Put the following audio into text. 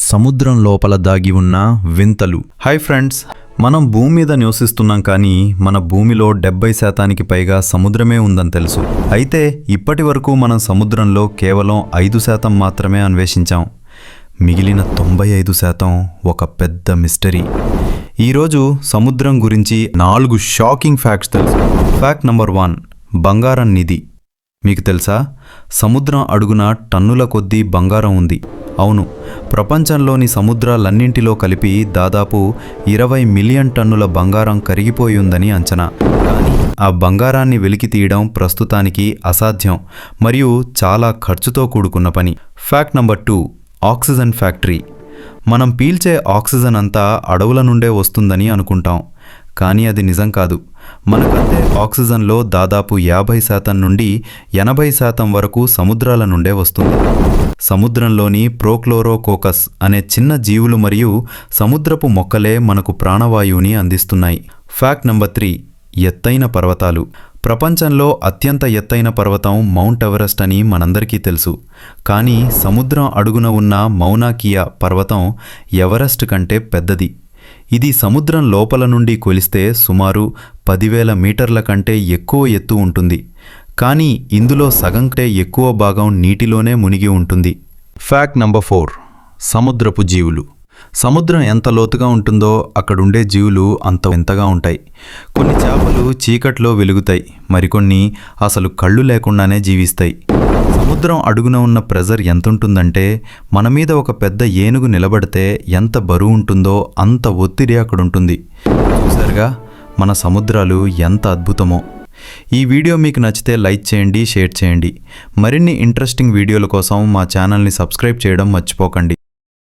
సముద్రం లోపల దాగి ఉన్న వింతలు. హాయ్ ఫ్రెండ్స్, మనం భూమి మీద నివసిస్తున్నాం, కానీ మన భూమిలో 70% పైగా సముద్రమే ఉందని తెలుసు. అయితే ఇప్పటి వరకు మనం సముద్రంలో కేవలం 5% మాత్రమే అన్వేషించాం. మిగిలిన 95% ఒక పెద్ద మిస్టరీ. ఈరోజు సముద్రం గురించి 4 షాకింగ్ ఫ్యాక్ట్స్ తెలుసు. ఫ్యాక్ట్ నంబర్ 1, బంగారం నిధి. మీకు తెలుసా, సముద్రం అడుగున టన్నుల కొద్దీ బంగారం ఉంది. అవును, ప్రపంచంలోని సముద్రాలన్నింటిలో కలిపి దాదాపు 20 మిలియన్ టన్నుల బంగారం కరిగిపోయి ఉందని అంచనా. కానీ ఆ బంగారాన్ని వెలికి తీయడం ప్రస్తుతానికి అసాధ్యం మరియు చాలా ఖర్చుతో కూడుకున్న పని. Fact number 2, oxygen factory. మనం పీల్చే ఆక్సిజన్ అంతా అడవుల నుండే వస్తుందని అనుకుంటాం, కానీ అది నిజం కాదు. మనకంటే ఆక్సిజన్లో దాదాపు 50% నుండి 80% వరకు సముద్రాల నుండే వస్తుంది. సముద్రంలోని ప్రోక్లోరోకోకస్ అనే చిన్న జీవులు మరియు సముద్రపు మొక్కలే మనకు ప్రాణవాయువుని అందిస్తున్నాయి. ఫ్యాక్ట్ నంబర్ 3, ఎత్తైన పర్వతాలు. ప్రపంచంలో అత్యంత ఎత్తైన పర్వతం మౌంట్ ఎవరెస్ట్ అని మనందరికీ తెలుసు. కానీ సముద్రం అడుగున ఉన్న మౌనా కియా పర్వతం ఎవరెస్ట్ కంటే పెద్దది. ఇది సముద్రం లోపల నుండి కొలిస్తే సుమారు 10,000 మీటర్ల కంటే ఎక్కువ ఎత్తు ఉంటుంది. కానీ ఇందులో సగం కంటే ఎక్కువ భాగం నీటిలోనే మునిగి ఉంటుంది. ఫ్యాక్ట్ నంబర్ 4, సముద్రపు జీవులు. సముద్రం ఎంత లోతుగా ఉంటుందో అక్కడుండే జీవులు అంత వింతగా ఉంటాయి. కొన్ని చేపలు చీకట్లో వెలుగుతాయి, మరికొన్ని అసలు కళ్ళు లేకుండానే జీవిస్తాయి. సముద్రం అడుగున ఉన్న ప్రెజర్ ఎంతుంటుందంటే, మన మీద ఒక పెద్ద ఏనుగు నిలబడితే ఎంత బరువు ఉంటుందో అంత ఒత్తిడి అక్కడుంటుంది. చూసారుగా, మన సముద్రాలు ఎంత అద్భుతమో. ఈ వీడియో మీకు నచ్చితే లైక్ చేయండి, షేర్ చేయండి. మరిన్ని ఇంట్రెస్టింగ్ వీడియోల కోసం మా ఛానల్ని సబ్స్క్రైబ్ చేయడం మర్చిపోకండి.